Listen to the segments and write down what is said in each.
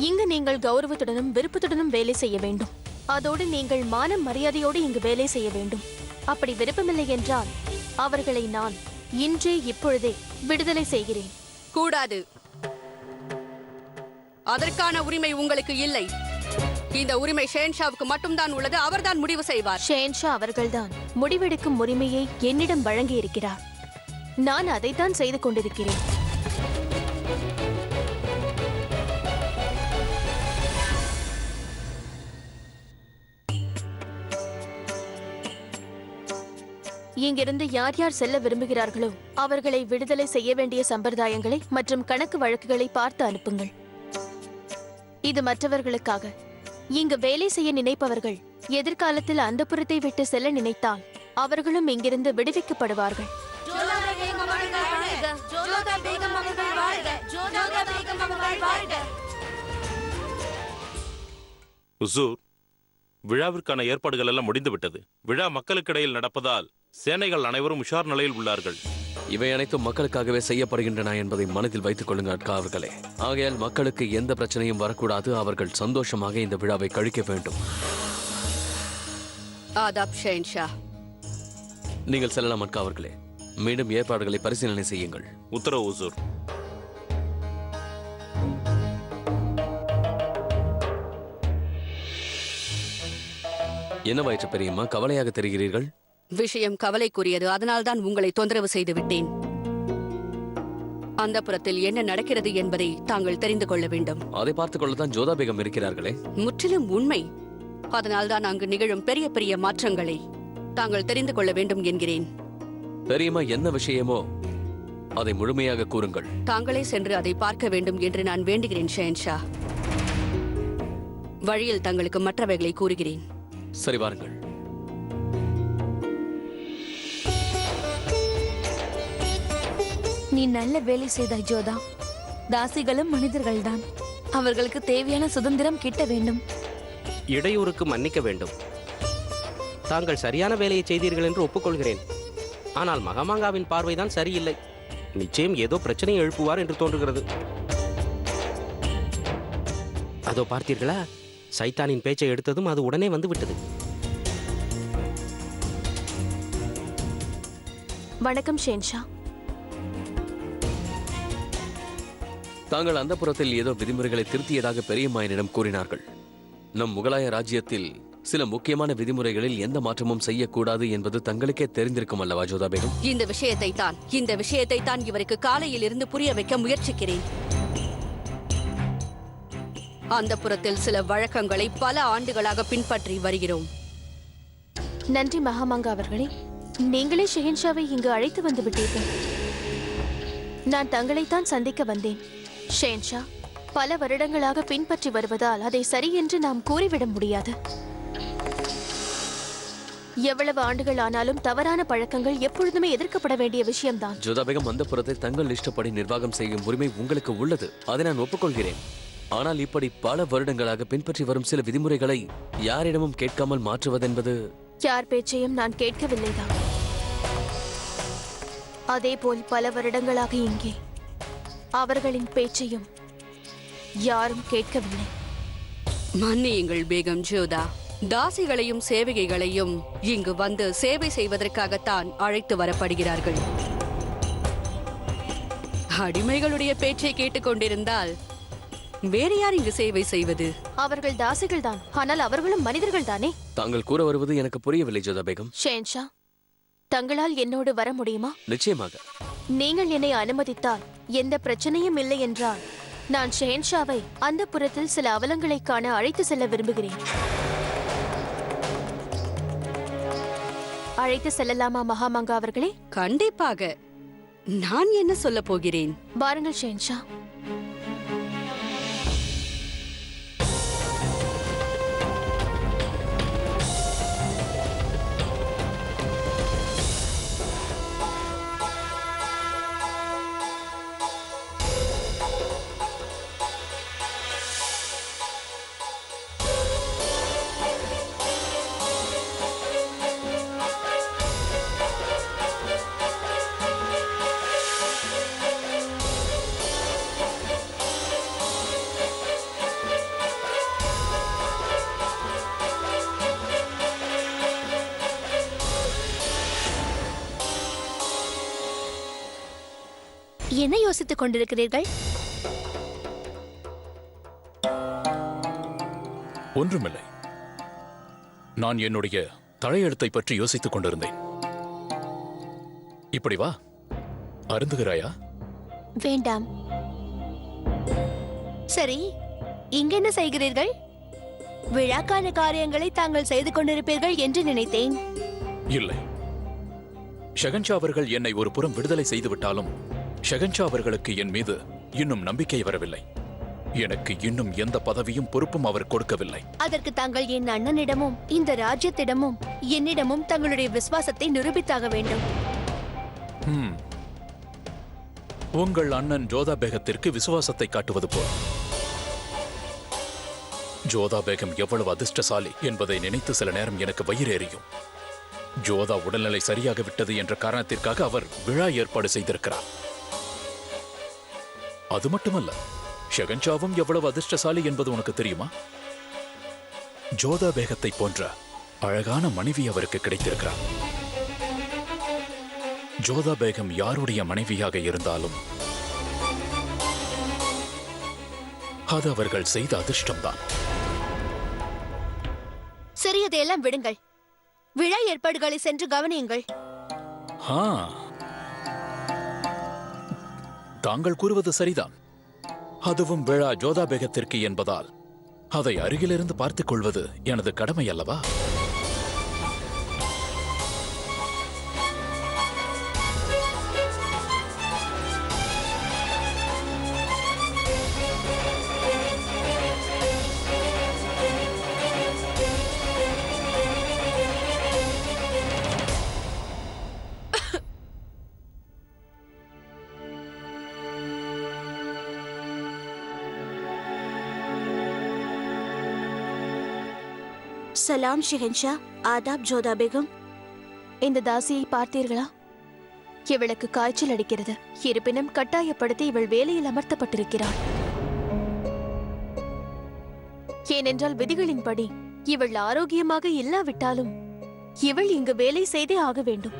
இங்கு நீங்கள் கௌரவத்துடனும் விருப்பத்துடனும் வேலை செய்ய வேண்டும். அதோடு நீங்கள் மான மரியாதையோடு இங்கு வேலை செய்ய வேண்டும். அப்படி விருப்பமில்லை என்றால் அவர்களை நான் இன்றே இப்பொழுதே விடுதலை செய்கிறேன். கூடாது. அதற்கான உரிமை உங்களுக்கு இல்லை. இந்த உரிமை ஷேன்ஷாவுக்கு மட்டும்தான் உள்ளது. அவர்தான் முடிவு செய்வார். ஷேன்ஷா அவர்கள்தான் முடிவெடுக்கும் உரிமையை என்னிடம் வழங்கி இருக்கிறார். நான் அதைத்தான் செய்து கொண்டிருக்கிறேன். இங்கிருந்து யார் யார் செல்ல விரும்புகிறார்களோ அவர்களை விடுதலை செய்ய வேண்டிய சம்பிரதாயங்களை மற்றும் கணக்கு வழக்குகளை பார்த்து அனுப்புங்கள். இது மற்றவர்களுக்காக. இங்கு வேலை செய்ய நினைப்பவர்கள் எதிர்காலத்தில் அந்தப்புறத்தை விட்டு செல்ல நினைத்தால் அவர்களும் இங்கிருந்து விடுவிக்கப்படுவார்கள். விழாவிற்கான ஏற்பாடுகள் எல்லாம் முடிந்துவிட்டது. விழா மக்களுக்கிடையில் நடப்பதால் சேனைகள் அனைவரும் உஷார் நிலையில் உள்ளார்கள். இவை அனைத்தும் மக்களுக்காகவே செய்யப்படுகின்றன என்பதை மனதில் வைத்துக் கொள்ளுங்கள் அக்கா அவர்களே. ஆகையால் மக்களுக்கு எந்த பிரச்சனையும் வரக்கூடாது. அவர்கள் சந்தோஷமாக இந்த விழாவை கழிக்க வேண்டும். ஆதாப் ஷேன்ஷா. நீங்கள் செல்லலாம் அக்கா அவர்களே. மீண்டும் ஏற்பாடுகளை பரிசீலனை செய்யுங்கள். உத்தரவு ஹுசூர். என்னவாயிற்று பெரியம்மா? கவலையாக தெரிகிறீர்கள். விஷயம் கவலைக்குரியது. அதனால்தான் உங்களை தொந்தரவு செய்து விட்டேன். அந்த புறத்தில் என்ன நடக்கிறது என்பதை தாங்கள் தெரிந்து கொள்ள வேண்டும். அதை பார்த்துக் கொள்ளத்தான் ஜோதா பேகம் இருக்கிறார்களே. முற்றிலும் உண்மை. அதனால்தான் அங்கு நிகழும் பெரிய பெரிய மாற்றங்களை தாங்கள் தெரிந்து கொள்ள வேண்டும் என்கிறேன். பெரியம்மா, என்ன விஷயமோ அதை முழுமையாக கூறுங்கள். தாங்களே சென்று அதை பார்க்க வேண்டும் என்று நான் வேண்டுகிறேன் ஷேன்ஷா. வழியில் தங்களுக்கு மற்றவைகளை கூறுகிறேன். சரி, வாருங்கள். நீ நல்ல வேலை செய்தாய் ஜோதா. தாசிகளும் மனிதர்கள்தான். அவர்களுக்கு தேவையான சுதந்திரம் கிட்ட வேண்டும். இடையூறுக்கு மன்னிக்க வேண்டும். தாங்கள் சரியான வேலையை செய்தீர்கள் என்று ஒப்புக்கொள்கிறேன். ஆனால் மகாமாங்காவின் பார்வைதான் சரியில்லை. நிச்சயம் ஏதோ பிரச்சனையை எழுப்புவார் என்று தோன்றுகிறது. அதோ பார்த்தீர்களா? சைத்தானின் பேச்சை எடுத்ததும் அது உடனே வந்து விட்டது. வணக்கம் ஷேன்ஷா. தாங்கள் அந்த புறத்தில் ஏதோ விதிமுறைகளை திருத்தியதாக பெரியம்மாயினிடம் கூறினார்கள். நம் முகலாய ராஜ்யத்தில் சில முக்கியமான விதிமுறைகளில் எந்த மாற்றமும் செய்யக்கூடாது என்பது தங்களுக்கே தெரிந்திருக்கும் அல்லவா ஜோதா பேகம்? இந்த விஷயத்தை தான் இவருக்கு காலையில் இருந்து புரிய வைக்க முயற்சிக்கிறேன். அந்த புறத்தில் சில வழக்கங்களை பல ஆண்டுகளாக பின்பற்றி வருகிறோம். நன்றி மகாமாங்கா அவர்களே. நீங்களே ஷெஹன்ஷாவை இங்கு அழைத்து வந்து விட்டீர்கள். நான் தங்களைத்தான் சந்திக்க வந்தேன். ஷெஹன்ஷா பல வருடங்களாக பின்பற்றி வருவதால் அதை சரி என்று நாம் கூறிவிட முடியாது. எவ்வளவு ஆண்டுகள் ஆனாலும் தவறான பழக்கங்கள் எப்பொழுதுமே எதிர்க்கப்பட வேண்டிய விஷயம்தான். ஜோதா பேகம், அந்த புறத்தை தங்கள் இஷ்டப்படி நிர்வாகம் செய்யும் உரிமை உங்களுக்கு உள்ளது. அதை நான் ஒப்புக்கொள்கிறேன். ஆனால் இப்படி பல வருடங்களாக பின்பற்றி வரும் சில விதிமுறைகளை யாரிடமும் கேட்காமல் மாற்றுவதென்பது... யார் பேச்சையும் நான் கேட்கவில்லைதான். அதேபோல் பல வருடங்களாக இங்கே அவர்களின் பேச்சையும் யாரும் கேட்கவில்லை. மன்னியுங்கள் பேகம் ஜோதா. தாசிகளையும் சேவகைகளையும் இங்கு வந்து சேவை செய்வதற்காகத்தான் அழைத்து வரப்படுகிறார்கள். அடிமைகளுடைய பேச்சை கேட்டுக்கொண்டிருந்தால் வேறு யார் இங்கு சேவை செய்வது? அவர்கள் தாசிகள் தான். ஆனால் அவர்களும் மனிதர்கள் தானே. தாங்கள் கூற வருவது எனக்கு புரியவில்லை ஜோதா பேகம். ஷேன்ஷா, தங்களால் என்னோடு வர முடியுமா? நிச்சயமாக. நீங்கள் என்னை அனுமதித்தால் எந்த பிரச்சனையும் இல்லை என்றால் நான் ஷேன்ஷாவை அந்த புறத்தில் சில அவலங்களை காண அழைத்து செல்ல விரும்புகிறேன். அழைத்து செல்லலாமா மகாமாங்கா அவர்களே? கண்டிப்பாக. நான் என்ன சொல்ல போகிறேன்? வாருங்கள் ஷேன்ஷா. என்ன யோசித்துக் கொண்டிருக்கிறீர்கள்? ஒன்றுமில்லை. நான் என்னுடைய தலையெழுத்தை பற்றி யோசித்துக் கொண்டிருந்தேன். இப்படி வா, அருந்துகிறாயா? வேண்டாம். சரி, இங்க என்ன செய்கிறீர்கள்? விழாக்கான காரியங்களை தாங்கள் செய்து கொண்டிருப்பீர்கள் என்று நினைத்தேன். இல்லை. ஷெகன்ஷா அவர்கள் என்னை ஒரு புறம் விடுதலை செய்துவிட்டாலும் ஷெகன்ஷா அவர்களுக்கு என் மீது இன்னும் நம்பிக்கை வரவில்லை. எனக்கு இன்னும் எந்த பதவியும் பொறுப்பும் அவர் கொடுக்கவில்லை. அதற்கு தாங்கள் என் அண்ணனிடமும் இந்த ராஜ்யத்திடமும் என்னிடமும் தங்களுடைய விசுவாசத்தை நிரூபித்தாக வேண்டும். உங்கள் அண்ணன் ஜோதா பேகத்திற்கு விசுவாசத்தை காட்டுவது போல். ஜோதா பேகம் எவ்வளவு அதிர்ஷ்டசாலி என்பதை நினைத்து சில நேரம் எனக்கு வயிறு எரியும். ஜோதா உடல்நிலை சரியாக விட்டது என்ற காரணத்திற்காக அவர் விழா ஏற்பாடு செய்திருக்கிறார். அது மட்டுமல்ல, ஷெகன்ஷாவும் எவ்வளவு அதிர்ஷ்டசாலி என்பது உனக்கு தெரியுமா? ஜோதா பேகத்தை போன்ற அழகான மனைவி அவருக்கு கிடைத்திருக்கிறார். ஜோதா பேகம் யாருடைய மனைவியாக இருந்தாலும் அது அவர்கள் செய்த அதிர்ஷ்டம்தான். சரி, அதையெல்லாம் விடுங்கள். விழா ஏற்பாடுகளை சென்று கவனியுங்கள். தாங்கள் கூறுவது சரிதான். அதுவும் விழா ஜோதா பேகத்திற்கு என்பதால் அதை அருகிலிருந்து பார்த்துக் கொள்வது எனது கடமை அல்லவா? சலாம் ஷெஹன்ஷா. ஆதாப் ஜோதா பேகம். இந்த தாசியை பார்த்தீர்களா? இவளுக்கு காய்ச்சல் அடிக்கிறது. இருப்பினும் கட்டாயப்படுத்தி இவள் வேலையில் அமர்த்தப்பட்டிருக்கிறாள். ஏனென்றால் விதிகளின்படி இவள் ஆரோக்கியமாக இல்லாவிட்டாலும் இவள் இங்கு வேலை செய்தே ஆக வேண்டும்.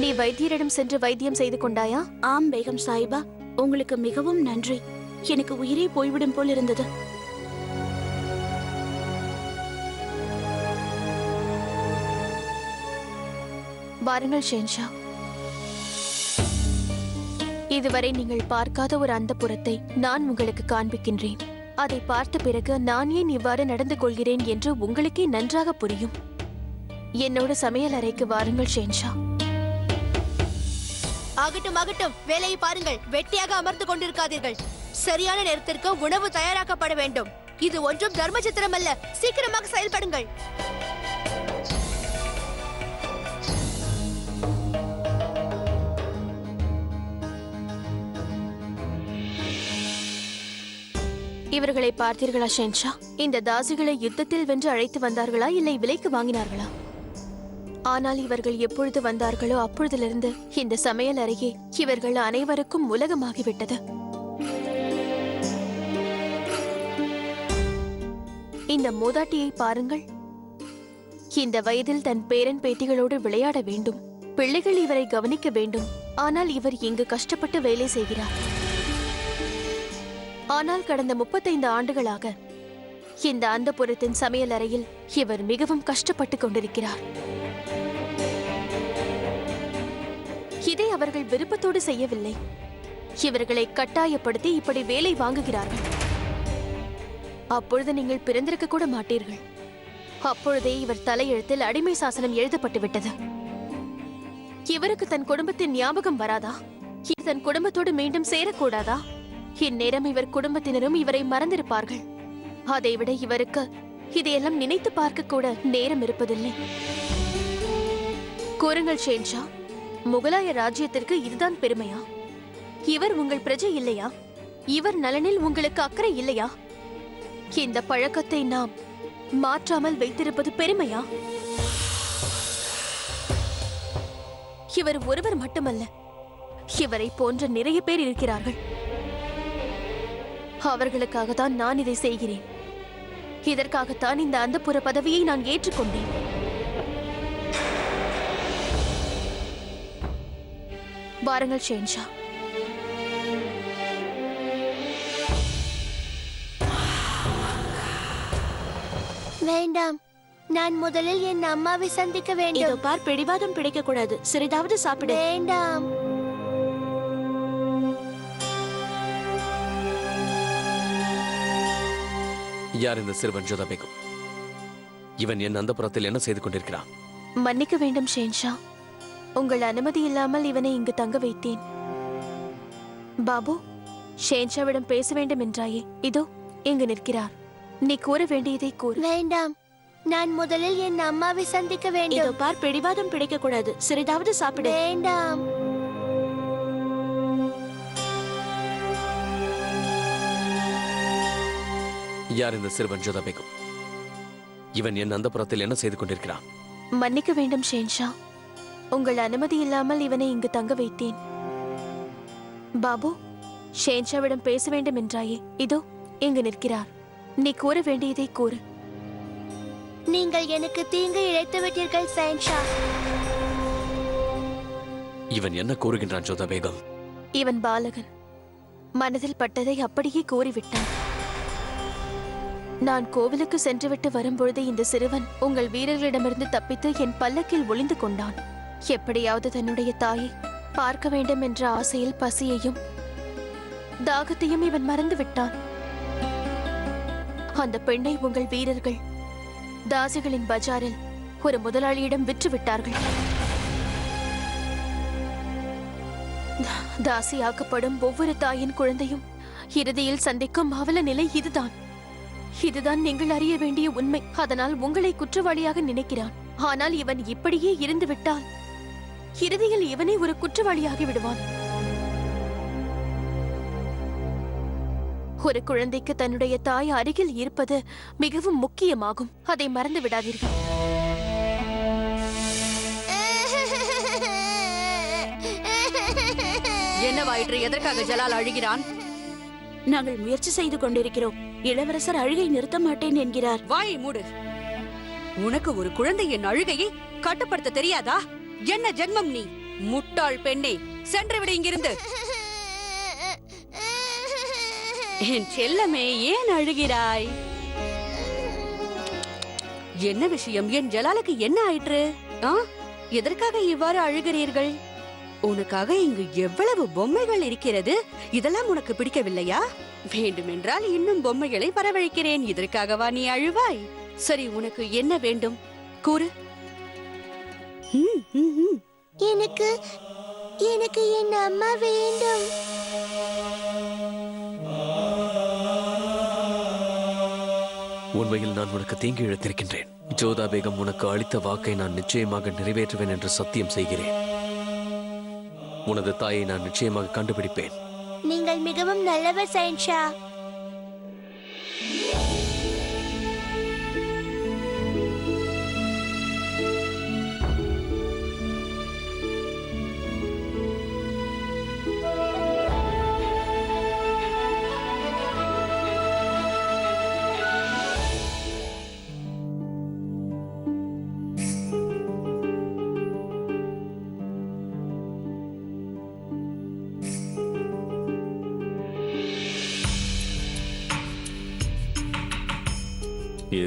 நீ வைத்தியரிடம் சென்று வைத்தியம் செய்து கொண்டாயா? ஆம் பேகம் சாஹிபா, உங்களுக்கு மிகவும் நன்றி. எனக்கு உயிரே போய்விடும் போல் இருந்தது. வாருங்கள் ஷென்ஷா. இதுவரை நீங்கள் பார்க்காத ஒரு அந்தப்புறத்தை நான் உங்களுக்கு காண்பிக்கின்றேன். அதை பார்த்த பிறகு நான் ஏன் இவ்வாறு நடந்து கொள்கிறேன் என்று உங்களுக்கே நன்றாக புரியும். என்னோட சமையல் அறைக்கு வாருங்கள் ஷென்ஷா. ஆகட்டும் ஆகட்டும், வேலையை பாருங்கள். வெட்டியாக அமர்ந்து கொண்டிருக்காதீர்கள். சரியான நேரத்திற்கு உணவு தயாராக்கப்பட வேண்டும். இது ஒன்றும் தர்ம சித்திரம் அல்ல. சீக்கிரமாக செயல்படுங்கள். இவர்களை பார்த்தீர்களா ஷென்ஷா? இந்த தாசிகளை யுத்தத்தில் வென்று அழைத்து வந்தார்களா, இல்லை விலைக்கு வாங்கினார்களா? ஆனால் இவர்கள் எப்பொழுது வந்தார்களோ அப்பொழுதிலிருந்து இந்த சமையல் அறையே இவர்கள் அனைவருக்கும் உலகமாகிவிட்டது. இந்த மூதாட்டியை பாருங்கள். இந்த வயதில் தன் பேரன் பேத்திகளோடு விளையாட வேண்டும். பிள்ளைகள் இவரை கவனிக்க வேண்டும். ஆனால் இவர் இங்கு கஷ்டப்பட்டு வேலை செய்கிறார். ஆனால் கடந்த 35 ஆண்டுகளாக இந்த அந்தப்புறத்தின் சமையல் அறையில் இவர் மிகவும் கஷ்டப்பட்டு கொண்டிருக்கிறார். இதை அவர்கள் விருப்பத்தோடு செய்யவில்லை. இவர்களை கட்டாயப்படுத்தி இப்படி வேலை வாங்குகிறார்கள். அப்பொழுது நீங்கள் பிறந்திருக்க கூட மாட்டீர்கள். அப்பொழுதே இவர் தலையெழுத்தில் அடிமை சாசனம் எழுதப்பட்டு விட்டது. இவருக்கு தன் குடும்பத்தின் ஞாபகம் வராதா? தன் குடும்பத்தோடு மீண்டும் சேரக்கூடாதா? இந்நேரம் இவர் குடும்பத்தினரும் இவரை மறந்திருப்பார்கள். அதைவிட இவருக்கு இதையெல்லாம் நினைத்து பார்க்க கூட நேரம் இருப்பதில்லை. கூறுங்கள் ஷென்ஷா, முகலாய ராஜ்யத்திற்கு இதுதான் பெருமையா? இவர் உங்கள் பிரஜை இல்லையா? இவர் நலனில் உங்களுக்கு அக்கறை இல்லையா? இந்த பழக்கத்தை நாம் மாற்றாமல் வைத்திருப்பது பெருமையா? இவர் ஒருவர் மட்டுமல்ல, இவரை போன்ற நிறைய பேர் இருக்கிறார்கள். அவர்களுக்காகத்தான் நான் இதை செய்கிறேன். இதற்காகத்தான் இந்த அந்தப்புற பதவியை நான் ஏற்றுக்கொண்டேன். வாருங்கள் ஷென்ஷா. வேண்டாம், நான் முதலில் என் அம்மாவை சந்திக்க இதோ வேண்டும். பார், பிடிவாதம் பிடிக்க கூடாது. சிறிதாவது சாப்பிடு. வேண்டாம். யார் இந்த சிறுவன் ஜோதா பேகம்? இவன் என் அந்தப்புறத்தில் என்ன செய்து கொண்டிருக்கிறான்? மன்னிக்க வேண்டும் ஷேன்ஷா, உங்கள் அனுமதி இல்லாமல் இவனை இங்கு தங்க வைத்தேன். பாபு, ஷேன்ஷாவிடம் பேச வேண்டும் என்றாயே, இதோ இங்கு நிற்கிறார். நீ கூற வேண்டியதை கூறு. வேண்டாம், நான் முதலில் என் அம்மாவை சந்திக்க இதோ வேண்டும். பார், பிடிவாதம் பிடிக்க கூடாது. சிறிதாவது சாப்பிடு. வேண்டாம். யார் இந்த சிறுவன் ஜோதா பேகம்? இவன் என் அந்தப்புறத்தில் என்ன செய்து கொண்டிருக்கிறான்? மன்னிக்க வேண்டும் ஷேன்ஷா, உங்கள் அனுமதி இல்லாமல் இவனை இங்கு தங்க வைத்தேன். பாபு, ஷேன்ஷாவிடம் பேச வேண்டும் என்றாயே, இதோ இங்கு நிற்கிறார். நீ கூற வேண்டியதை கூறு. நீங்கள் எனக்கு தீங்கு இழைத்து விட்டீர்கள் ஷேன்ஷா. இவன் என்ன கூறுகின்றான் ஜோதா பேகம்? இவன் பாலகன், மனதில் பட்டதை அப்படியே கூறிவிட்டான். நான் கோவிலுக்கு சென்றுவிட்டு வரும்பொழுது இந்த சிறுவன் உங்கள் வீரர்களிடமிருந்து தப்பித்து என் பல்லக்கில் ஒளிந்து கொண்டான். எப்படியாவது தன்னுடைய தாயை பார்க்க வேண்டும் என்ற ஆசையில் பசியையும் தாகத்தையும் இவன் மறந்து விட்டான். அந்த பெண்ணை உங்கள் வீரர்கள் தாசிகளின் பஜாரில் ஒரு முதலாளியிடம் விற்று விட்டார்கள். தாசியாக்கப்படும் ஒவ்வொரு தாயின் குழந்தையும் இறுதியில் சந்திக்கும் அவல நிலை இதுதான். இதுதான் நீங்கள் அறிய வேண்டிய உண்மை. அதனால் உங்களை குற்றவாளியாக நினைக்கிறான். ஆனால் இவன் இப்படியே இருந்து விட்டால் இறுதியில் இவனை ஒரு குற்றவாளியாகி விடுவான். ஒரு குழந்தைக்கு தன்னுடைய தாய் அருகில் இருப்பது மிகவும் முக்கியமாகும். அதை மறந்து விடாதீர்கள். என்னவாயிற்று? எதற்காக ஜலால் அழுகிறான்? நாங்கள் முயற்சி செய்து கொண்டிருக்கிறோம். இளவரசர் அழுகை நிறுத்த மாட்டேன் என்கிறார். வாயை மூடு. உனக்கு ஒரு குழந்தையின் அழுகையை கட்டுப்படுத்த தெரியாதா? என்ன ஜென்மம் நீ? முட்டாள் பெண்ணே, சென்று விடு இங்கிருந்து. என் செல்லமே, ஏன் அழுகிறாய்? என்ன விஷயம்? என் ஜலாலுக்கு என்ன ஆயிற்று? எதற்காக இவ்வாறு அழுகிறீர்கள்? உனக்காக இங்கு எவ்வளவு பொம்மைகள் இருக்கிறது. இதெல்லாம் உனக்கு பிடிக்கவில்லையா? வேண்டுமென்றால் இன்னும் பொம்மைகளை வரவழைக்கிறேன். இதற்காகவா நீ அழுவாய்? சரி, உனக்கு என்ன வேண்டும் கூறு. எனக்கு எனக்கு என் அம்மா வேண்டும். உண்மையில் நான் உனக்கு தீங்கு இழைத்திருக்கின்றேன். ஜோதா பேகம் உனக்கு அளித்த வாக்கை நான் நிச்சயமாக நிறைவேற்றுவேன் என்று சத்தியம் செய்கிறேன். உனது தாயை நான் நிச்சயமாக கண்டுபிடிப்பேன். நீங்கள் மிகவும் நல்லவர் ஷேன்ஷா.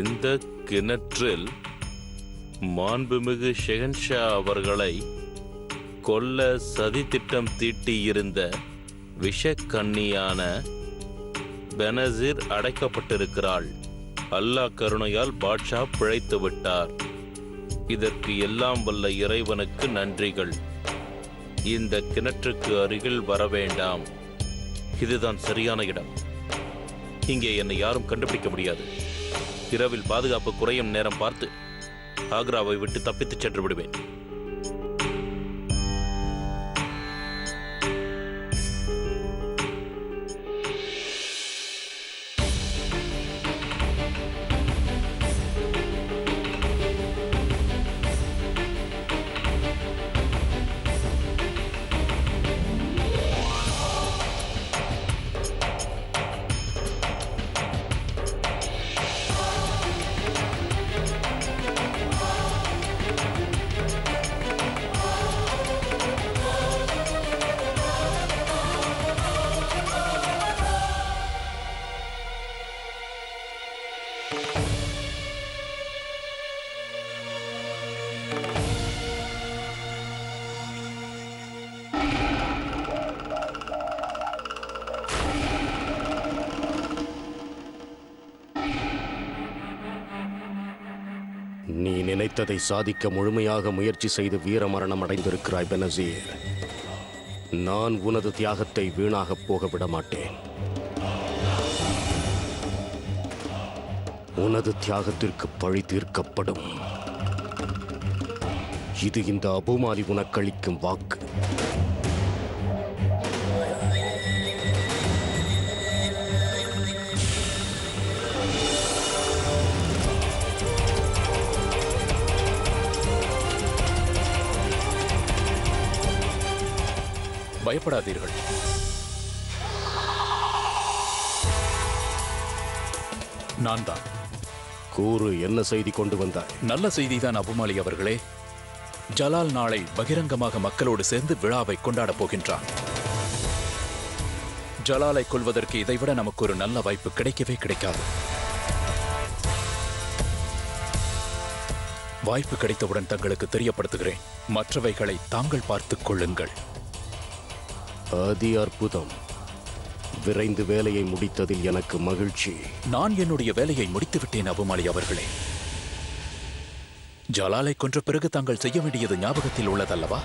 இந்த கிணற்றில் மாண்புமிகு ஷெஹன்ஷா அவர்களை கொல்ல சதி திட்டம் தீட்டியிருந்த விஷக்கண்ணியான பெனசீர் அடைக்கப்பட்டிருக்கிறாள். அல்லாஹ் கருணையால் பாட்ஷா பிழைத்து விட்டார். இதற்கு எல்லாம் வல்ல இறைவனுக்கு நன்றிகள். இந்த கிணற்றுக்கு அருகில் வர வேண்டாம். இதுதான் சரியான இடம். இங்கே என்னை யாரும் கண்டுபிடிக்க முடியாது. இரவில் பாதுகாப்பு குறையும் நேரம் பார்த்து ஆக்ராவை விட்டு தப்பித்துச் சென்று விடுவேன். நினைத்ததை சாதிக்க முழுமையாக முயற்சி செய்து வீரமரணம் அடைந்திருக்கிறாய் பெனசீர். நான் உனது தியாகத்தை வீணாகப் போக விட மாட்டேன். உனது தியாகத்திற்கு பழி தீர்க்கப்படும். இது இந்த அபுமாலி உனக்களிக்கும் வாக்கு. பயப்படாதீர்கள். நான் தான். கூறு, என்ன செய்தி கொண்டு வந்தாய்? நல்ல செய்திதான் அபுமாலி அவர்களே. ஜலால் நாளை பகிரங்கமாக மக்களோடு சேர்ந்து விழாவை கொண்டாடப் போகின்றான். ஜலாலை கொல்வதற்கு இதைவிட நமக்கு ஒரு நல்ல வாய்ப்பு கிடைக்கவே கிடைக்காது. வாய்ப்பு கிடைத்தவுடன் தங்களுக்கு தெரியப்படுத்துகிறேன். மற்றவைகளை தாங்கள் பார்த்துக் கொள்ளுங்கள். அதி அற்புதம். விரைந்து வேலையை முடித்ததில் எனக்கு மகிழ்ச்சி. நான் என்னுடைய வேலையை முடித்துவிட்டேன் அபுமாலி அவர்களே. ஜலாலை கொன்ற பிறகு தாங்கள் செய்ய வேண்டியது ஞாபகத்தில் உள்ளதல்லவா?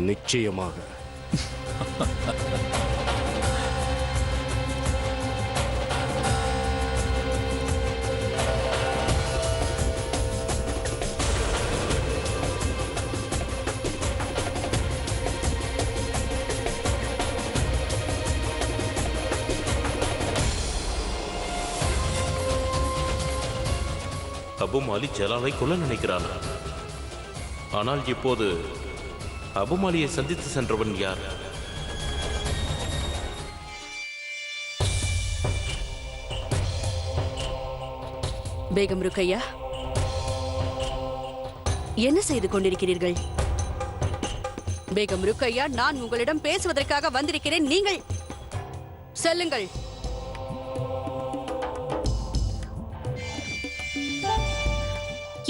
நிச்சயமாக. அபுமாலி ஜலாலை கொல்ல நினைக்கிறானா? ஆனால் இப்போது அபுமாலியை சந்தித்து சென்றவன் யார்? பேகம் ருக்கையா, என்ன செய்து கொண்டிருக்கிறீர்கள்? பேகம் ருக்கையா, நான் உங்களிடம் பேசுவதற்காக வந்திருக்கிறேன். நீங்கள் செல்லுங்கள்.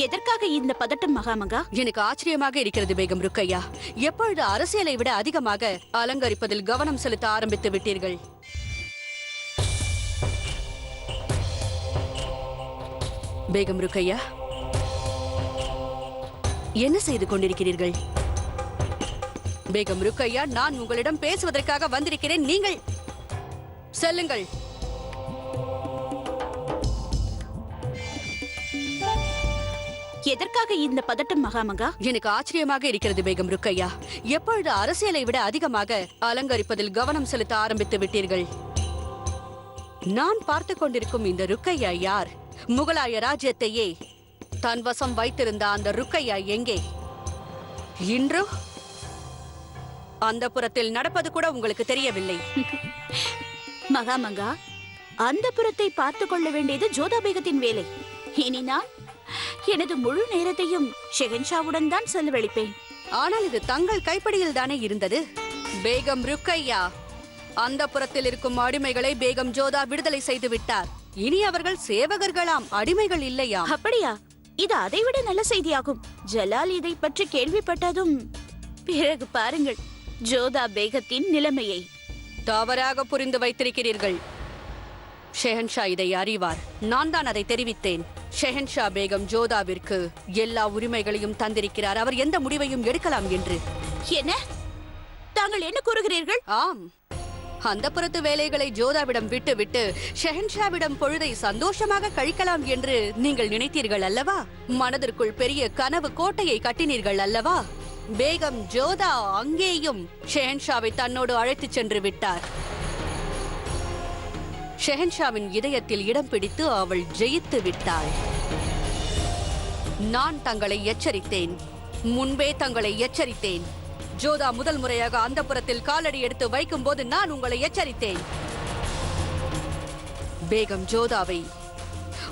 எதற்காக இந்த பதட்டம் மகாமங்கா? எனக்கு ஆச்சரியமாக இருக்கிறது பேகம் ருக்கையா. எப்பொழுது அரசியலை விட அதிகமாக அலங்கரிப்பதில் கவனம் செலுத்த ஆரம்பித்து விட்டீர்கள்? பேகம் ருக்கையா, என்ன செய்து கொண்டிருக்கிறீர்கள்? பேகம் ருக்கையா, நான் உங்களிடம் பேசுவதற்காக வந்திருக்கிறேன். நீங்கள் செல்லுங்கள். எதற்காக இந்த பதட்டம் மகாமங்கா? எனக்கு ஆச்சரியமாக இருக்கிறது பேகம் ருக்கையா. எப்பொழுது அரசியலை விட அதிகமாக அலங்கரிப்பதில் கவனம் செலுத்த ஆரம்பித்து விட்டீர்கள்? நான் பார்த்து கொண்டிருக்கும் இந்த ருக்கையா யார்? முகலாய ராஜ்யத்தையே தன் வசம் வைத்திருந்த அந்த ருக்கையா எங்கே? இன்று அந்த புறத்தில் நடப்பது கூட உங்களுக்கு தெரியவில்லை. மகாமங்கா, அந்த புறத்தை பார்த்து கொள்ள வேண்டியது ஜோதா பேகத்தின் வேலை. இனி நான் எனது முழு நேரத்தையும் ஷெஹன்ஷாவுடன் தான் செலவழிப்பேன். ஆனால் இது தங்கள் கைப்படியில் தானே இருந்தது. பேகம் ருக்கையா, அந்த புறத்தில் இருக்கும் அடிமைகளை பேகம் ஜோதா விடுதலை செய்து விட்டார். இனி அவர்கள் சேவகர்களாம், அடிமைகள் இல்லையா? அப்படியா? இது அதைவிட நல்ல செய்தியாகும். ஜலால் இதை பற்றி கேள்விப்பட்டதும் பிறகு பாருங்கள் ஜோதா பேகத்தின் நிலைமையை. தவறாக புரிந்து வைத்திருக்கிறீர்கள். ஷெஹன்ஷா இதை அறிவார். நான் தான் அதை தெரிவித்தேன். ஷெஹன்ஷா பேகம் ஜோதாவிற்கு எல்லா உரிமைகளையும் தந்திருக்கிறார். அவர் எந்த முடிவையும் எடுக்கலாம் என்று. என்ன தாங்கள் என்ன கூறுகிறீர்கள்? ஆம், அந்த புறத்து வேலைகளை ஜோதாவிடம் விட்டு ஷெஹன்ஷாவிடம் பொழுதை சந்தோஷமாக கழிக்கலாம் என்று நீங்கள் நினைத்தீர்கள் அல்லவா? மனதிற்குள் பெரிய கனவு கோட்டையை கட்டினீர்கள் அல்லவா? பேகம் ஜோதா அங்கேயும் ஷெஹன்ஷாவை தன்னோடு அழைத்துச் சென்று விட்டார். ஷெஹன்ஷாவின் இதயத்தில் இடம் பிடித்து அவள் ஜெயித்து விட்டாள். நான் தங்களை எச்சரித்தேன், முன்பே தங்களை எச்சரித்தேன். ஜோதா முதல் முறையாக அந்த புறத்தில் காலடி எடுத்து வைக்கும் போது நான் உங்களை எச்சரித்தேன். பேகம் ஜோதாவை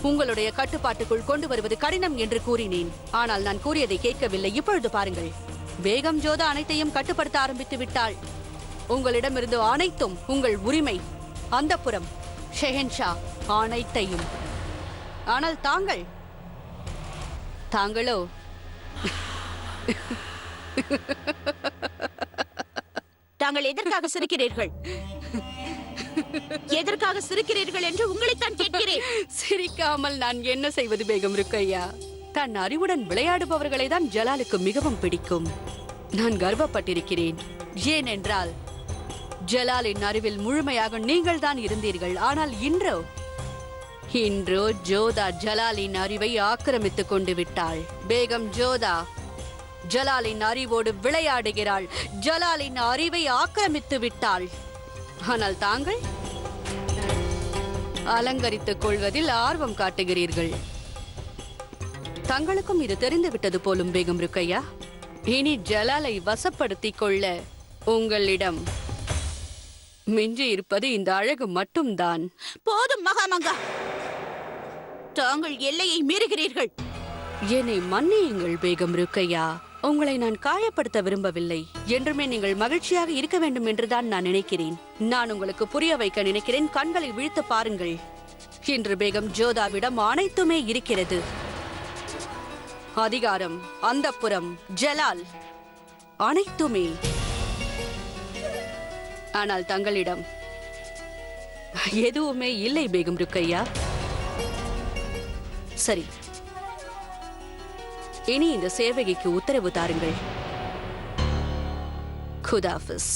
உங்களுடைய கட்டுப்பாட்டுக்குள் கொண்டு வருவது கடினம் என்று கூறினேன். ஆனால் நான் கூறியதை கேட்கவில்லை. இப்பொழுது பாருங்கள், பேகம் ஜோதா அனைத்தையும் கட்டுப்படுத்த ஆரம்பித்து விட்டாள். உங்களிடமிருந்து அனைத்தும் உங்கள் உரிமை, அந்த புறம், ஷெஹன்ஷா, அனைத்தையும். ஆனால் தாங்களோ தாங்கள் எதற்காக சிரிக்கிறீர்கள்? எதற்காக சிரிக்கிறீர்கள் என்று உங்களைத்தான் கேட்கிறேன். சிரிக்காமல் நான் என்ன செய்வது பேகம் ருக்கையா? தன் அறிவுடன் விளையாடுபவர்களை தான் ஜலாலுக்கு மிகவும் பிடிக்கும். நான் கர்வப்பட்டிருக்கிறேன். ஏனென்றால் ஜலாலின் அறிவில் முழுமையாக நீங்கள் தான் இருந்தீர்கள். ஆனால் இன்றோ ஜோதா ஜலாலின் அறிவை ஆக்கிரமித்துக் கொண்டு விட்டாள். பேகம் ஜோதா ஜலாலின் அறிவோடு விளையாடுகிறாள். ஜலாலின் அறிவை ஆக்கிரமித்து விட்டாள். ஆனால் தாங்கள் அலங்கரித்துக் கொள்வதில் ஆர்வம் காட்டுகிறீர்கள். தங்களுக்கும் இது தெரிந்துவிட்டது போலும் பேகம் ருக்கையா. இனி ஜலாலை வசப்படுத்திக் கொள்ள உங்களிடம் மிஞ்சி இருப்பது இந்த அழகு மட்டும்தான். போதும் மகாமங்கா, தாங்கள் எல்லையை மீறுகிறீர்கள். என்னை மன்னியுங்கள் பேகம் ருக்கையா. உங்களை நான் காயப்படுத்த விரும்பவில்லை. என்றுமே நீங்கள் மகிழ்ச்சியாக இருக்க வேண்டும் என்றுதான் நான் நினைக்கிறேன். நான் உங்களுக்கு புரிய வைக்க நினைக்கிறேன். கண்களை விழித்து பாருங்கள். இன்று பேகம் ஜோதாவிடம் அனைத்துமே இருக்கிறது. அதிகாரம், அந்தப்புறம், ஜலால், அனைத்துமே. ஆனால் தங்களிடம் எதுவுமே இல்லை பேகம் ருக்கையா. சரி, இனி இந்த சேவைக்கு உத்தரவு தாருங்கள். खुदाफिज।